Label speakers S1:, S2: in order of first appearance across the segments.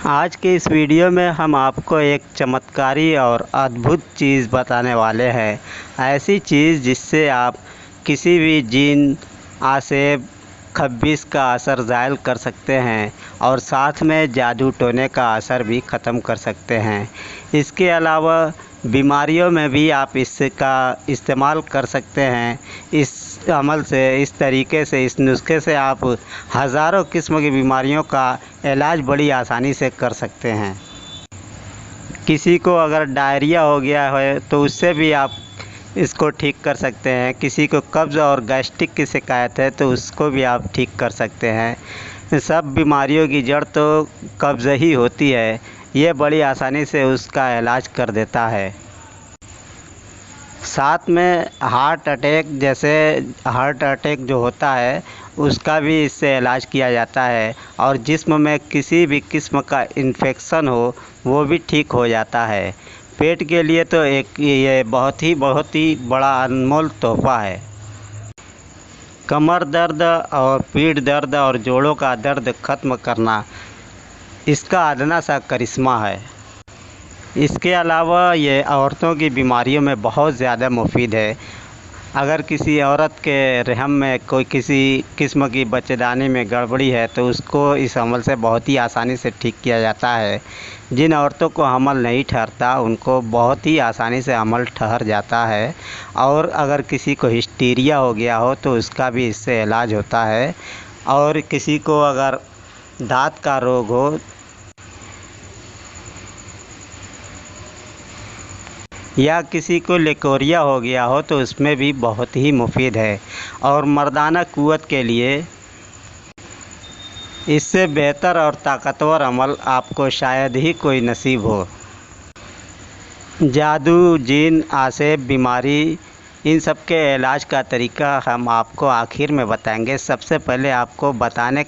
S1: आज के इस वीडियो में हम आपको एक चमत्कारी और अद्भुत चीज़ बताने वाले हैं। ऐसी चीज़ जिससे आप किसी भी जिन, आसेब, खब्बिस का असर ज़ायल कर सकते हैं और साथ में जादू टोने का असर भी ख़त्म कर सकते हैं। इसके अलावा बीमारियों में भी आप इसका इस्तेमाल कर सकते हैं। इस अमल से, इस तरीके से, इस नुस्खे से आप हज़ारों किस्म की बीमारियों का इलाज बड़ी आसानी से कर सकते हैं। किसी को अगर डायरिया हो गया है तो उससे भी आप इसको ठीक कर सकते हैं। किसी को कब्ज़ और गैस्ट्रिक की शिकायत है तो उसको भी आप ठीक कर सकते हैं। सब बीमारियों की जड़ तो कब्ज़ ही होती है। ये बड़ी आसानी से उसका इलाज कर देता है। साथ में हार्ट अटैक जो होता है उसका भी इससे इलाज किया जाता है, और जिस्म में किसी भी किस्म का इन्फेक्शन हो वो भी ठीक हो जाता है। पेट के लिए तो ये बहुत ही बड़ा अनमोल तोहफ़ा है। कमर दर्द और पीठ दर्द और जोड़ों का दर्द ख़त्म करना इसका अदना सा करिश्मा है। इसके अलावा ये औरतों की बीमारियों में बहुत ज़्यादा मुफीद है। अगर किसी औरत के रहम में कोई किसी किस्म की बच्चेदानी में गड़बड़ी है तो उसको इस अमल से बहुत ही आसानी से ठीक किया जाता है। जिन औरतों को हमल नहीं ठहरता उनको बहुत ही आसानी से हमल ठहर जाता है। और अगर किसी को हिस्टीरिया हो गया हो तो उसका भी इससे इलाज होता है। और किसी को अगर दाँत का रोग हो या किसी को लेकोरिया हो गया हो तो उसमें भी बहुत ही मुफीद है। और मर्दाना क़ुव्वत के लिए इससे बेहतर और ताकतवर अमल आपको शायद ही कोई नसीब हो। जादू, जिन, आसेब, बीमारी, इन सब के इलाज का तरीका हम आपको आखिर में बताएंगे। सबसे पहले आपको बनाने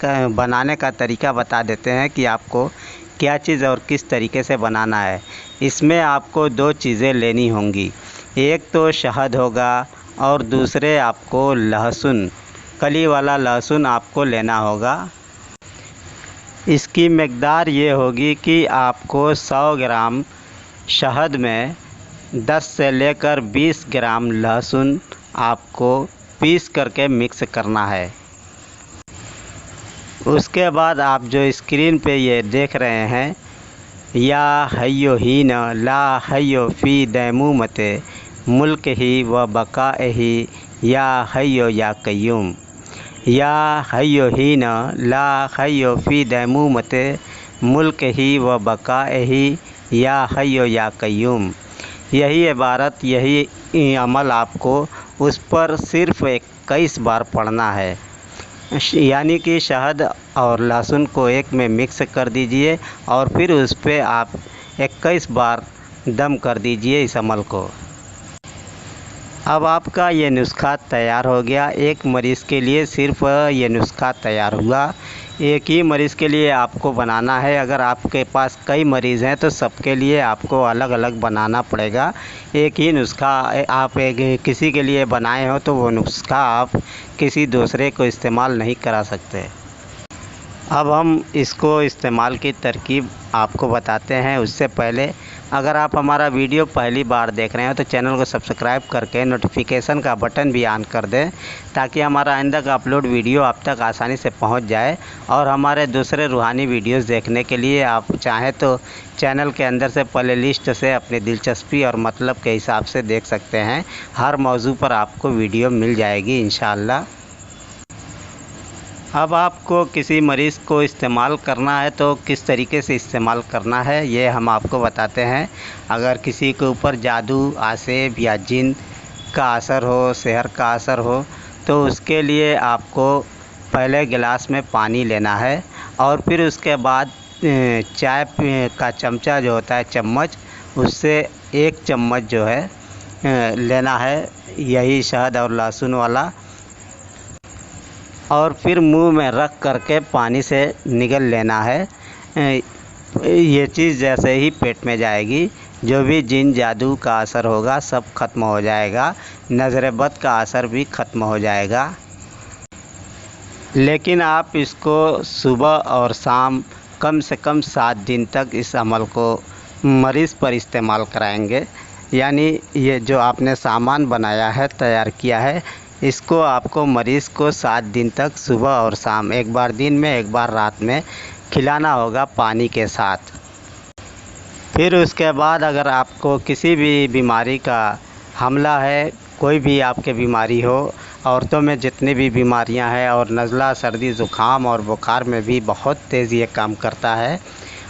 S1: का तरीका बता देते हैं कि आपको क्या चीज़ और किस तरीके से बनाना है। इसमें आपको दो चीज़ें लेनी होंगी। एक तो शहद होगा और दूसरे आपको लहसुन, कली वाला लहसुन आपको लेना होगा। इसकी मकदार ये होगी कि आपको 100 ग्राम शहद में 10 से लेकर 20 ग्राम लहसुन आपको पीस करके मिक्स करना है। उसके बाद आप जो स्क्रीन पे ये देख रहे हैं, या हयो ही न ला हयो फ़ी दैमूमते मुल्क ही व बका ही या हयो या कय्यूम, या हयो ही न ला हयो फ़ी दैमूमते मुल्क ही व बका ही या हयो या कय्यूम। यही इबारत, यही अमल आपको उस पर सिर्फ़ 21 बार पढ़ना है। यानी कि शहद और लहसुन को एक में मिक्स कर दीजिए और फिर उस पर आप 21 बार दम कर दीजिए इस अमल को। अब आपका ये नुस्खा तैयार हो गया। एक मरीज़ के लिए सिर्फ़ ये नुस्खा तैयार हुआ। एक ही मरीज़ के लिए आपको बनाना है। अगर आपके पास कई मरीज़ हैं तो सबके लिए आपको अलग अलग बनाना पड़ेगा। एक ही नुस्खा आप किसी के लिए बनाए हो तो वो नुस्खा आप किसी दूसरे को इस्तेमाल नहीं करा सकते। अब हम इसको इस्तेमाल की तरकीब आपको बताते हैं। उससे पहले अगर आप हमारा वीडियो पहली बार देख रहे हैं तो चैनल को सब्सक्राइब करके नोटिफिकेशन का बटन भी ऑन कर दें, ताकि हमारा आइंदा का अपलोड वीडियो आप तक आसानी से पहुंच जाए। और हमारे दूसरे रूहानी वीडियोस देखने के लिए आप चाहें तो चैनल के अंदर से प्ले लिस्ट से अपनी दिलचस्पी और मतलब के हिसाब से देख सकते हैं। हर मौजू पर आपको वीडियो मिल जाएगी इंशाअल्लाह। अब आपको किसी मरीज़ को इस्तेमाल करना है तो किस तरीके से इस्तेमाल करना है ये हम आपको बताते हैं। अगर किसी के ऊपर जादू, आसेब या जिन का असर हो, सेहर का असर हो, तो उसके लिए आपको पहले गिलास में पानी लेना है और फिर उसके बाद चाय का चमचा जो होता है, चम्मच, उससे 1 चम्मच जो है लेना है, यही शहद और लहसुन वाला, और फिर मुंह में रख करके पानी से निगल लेना है। ये चीज़ जैसे ही पेट में जाएगी, जो भी जिन जादू का असर होगा सब ख़त्म हो जाएगा। नज़र बद का असर भी ख़त्म हो जाएगा। लेकिन आप इसको सुबह और शाम कम से कम 7 दिन तक इस अमल को मरीज़ पर इस्तेमाल कराएंगे। यानी ये जो आपने सामान बनाया है, तैयार किया है, इसको आपको मरीज़ को 7 दिन तक सुबह और शाम, एक बार दिन में एक बार रात में खिलाना होगा पानी के साथ। फिर उसके बाद अगर आपको किसी भी बीमारी का हमला है, कोई भी आपके बीमारी हो, औरतों में जितनी भी बीमारियां हैं, और नज़ला, सर्दी, ज़ुकाम और बुखार में भी बहुत तेज़ ये काम करता है।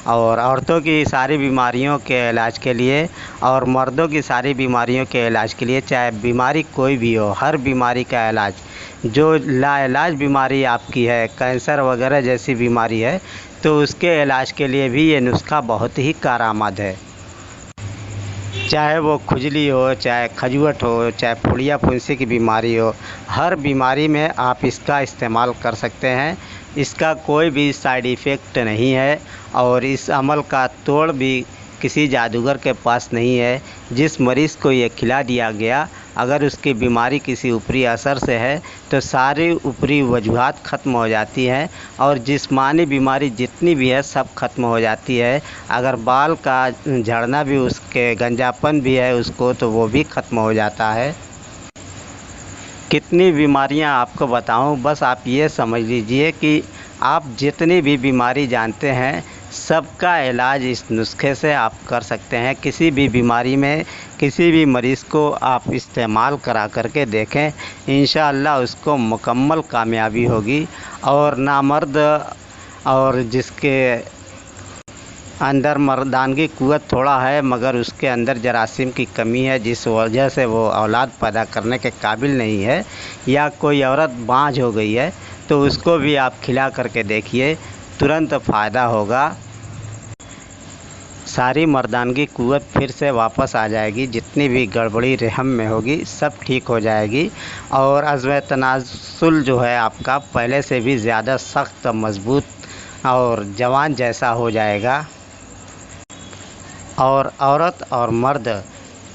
S1: और औरतों की सारी बीमारियों के इलाज के लिए और मर्दों की सारी बीमारियों के इलाज के लिए, चाहे बीमारी कोई भी हो, हर बीमारी का इलाज, जो लाइलाज बीमारी आपकी है, कैंसर वगैरह जैसी बीमारी है, तो उसके इलाज के लिए भी ये नुस्खा बहुत ही कारआमद है। चाहे वो खुजली हो, चाहे खजुआहट हो, चाहे फुड़िया फुंसी की बीमारी हो, हर बीमारी में आप इसका इस्तेमाल कर सकते हैं। इसका कोई भी साइड इफ़ेक्ट नहीं है और इस अमल का तोड़ भी किसी जादूगर के पास नहीं है। जिस मरीज़ को ये खिला दिया गया, अगर उसकी बीमारी किसी ऊपरी असर से है तो सारी ऊपरी वजूहात ख़त्म हो जाती हैं और जिस्मानी बीमारी जितनी भी है सब ख़त्म हो जाती है। अगर बाल का झड़ना भी, उसके गंजापन भी है उसको, तो वो भी ख़त्म हो जाता है। कितनी बीमारियां आपको बताऊं, बस आप ये समझ लीजिए कि आप जितनी भी बीमारी जानते हैं सबका इलाज इस नुस्खे से आप कर सकते हैं। किसी भी बीमारी में किसी भी मरीज़ को आप इस्तेमाल करा करके देखें, इंशाअल्लाह उसको मुकम्मल कामयाबी होगी। और नामर्द और जिसके अंदर मर्दानगी क़ुव्वत थोड़ा है मगर उसके अंदर जरासीम की कमी है, जिस वजह से वो औलाद पैदा करने के काबिल नहीं है, या कोई औरत बांझ हो गई है, तो उसको भी आप खिला करके देखिए, तुरंत फ़ायदा होगा। सारी मर्दानगी क़ुव्वत फिर से वापस आ जाएगी, जितनी भी गड़बड़ी रहम में होगी सब ठीक हो जाएगी। और अज़्म तनाज़ुल जो है आपका पहले से भी ज़्यादा सख्त, मज़बूत और जवान जैसा हो जाएगा। और औरत और मर्द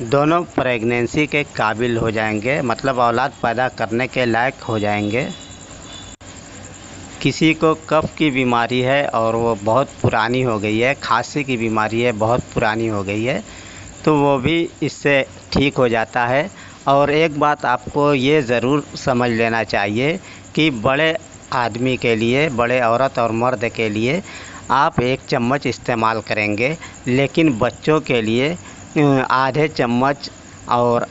S1: दोनों प्रेगनेंसी के काबिल हो जाएंगे, मतलब औलाद पैदा करने के लायक हो जाएंगे। किसी को कफ़ की बीमारी है और वो बहुत पुरानी हो गई है, खांसी की बीमारी है बहुत पुरानी हो गई है, तो वो भी इससे ठीक हो जाता है। और एक बात आपको ये ज़रूर समझ लेना चाहिए कि बड़े आदमी के लिए, बड़े औरत और मर्द के लिए आप 1 चम्मच इस्तेमाल करेंगे, लेकिन बच्चों के लिए आधे चम्मच, और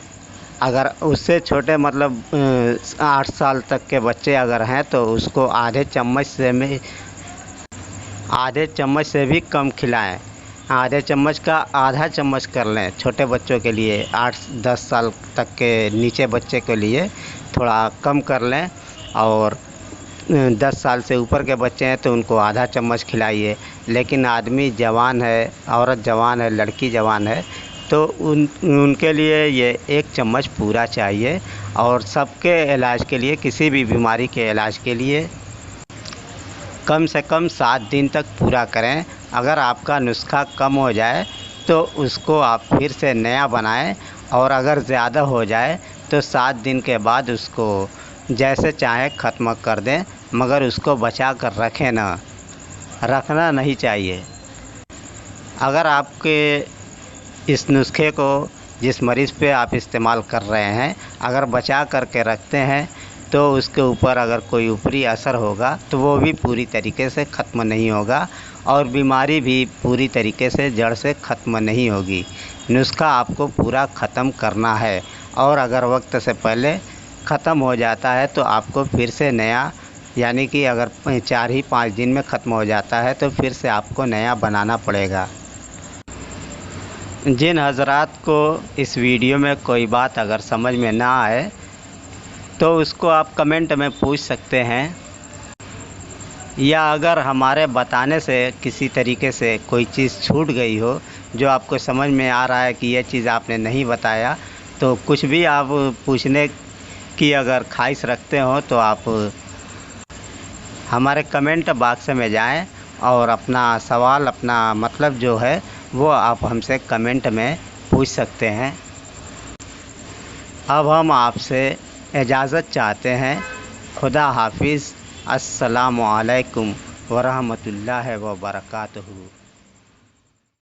S1: अगर उससे छोटे मतलब 8 साल तक के बच्चे अगर हैं तो उसको आधे चम्मच से भी कम खिलाएं। आधे चम्मच का आधा चम्मच कर लें छोटे बच्चों के लिए, 8-10 साल तक के नीचे बच्चे के लिए थोड़ा कम कर लें। और 10 साल से ऊपर के बच्चे हैं तो उनको आधा चम्मच खिलाइए। लेकिन आदमी जवान है, औरत जवान है, लड़की जवान है, तो उनके लिए ये 1 चम्मच पूरा चाहिए। और सबके इलाज के लिए, किसी भी बीमारी के इलाज के लिए कम से कम 7 दिन तक पूरा करें। अगर आपका नुस्खा कम हो जाए तो उसको आप फिर से नया बनाएं, और अगर ज़्यादा हो जाए तो 7 दिन के बाद उसको जैसे चाहें ख़त्म कर दें, मगर उसको बचा कर रखें ना, रखना नहीं चाहिए। अगर आपके इस नुस्खे को जिस मरीज़ पे आप इस्तेमाल कर रहे हैं अगर बचा करके रखते हैं तो उसके ऊपर अगर कोई ऊपरी असर होगा तो वो भी पूरी तरीके से ख़त्म नहीं होगा, और बीमारी भी पूरी तरीके से जड़ से ख़त्म नहीं होगी। नुस्खा आपको पूरा ख़त्म करना है, और अगर वक्त से पहले ख़त्म हो जाता है तो आपको फिर से नया, यानी कि अगर 4 ही 5 दिन में ख़त्म हो जाता है तो फिर से आपको नया बनाना पड़ेगा। जिन हज़रात को इस वीडियो में कोई बात अगर समझ में ना आए तो उसको आप कमेंट में पूछ सकते हैं, या अगर हमारे बताने से किसी तरीके से कोई चीज़ छूट गई हो जो आपको समझ में आ रहा है कि यह चीज़ आपने नहीं बताया, तो कुछ भी आप पूछने की अगर ख्वाहिश रखते हो तो आप हमारे कमेंट बॉक्स में जाएं और अपना सवाल, अपना मतलब जो है वो आप हमसे कमेंट में पूछ सकते हैं। अब हम आपसे इजाज़त चाहते हैं। खुदा हाफिज़। अस्सलामु अलैकुम वरहमतुल्लाहि व बरकातुहू।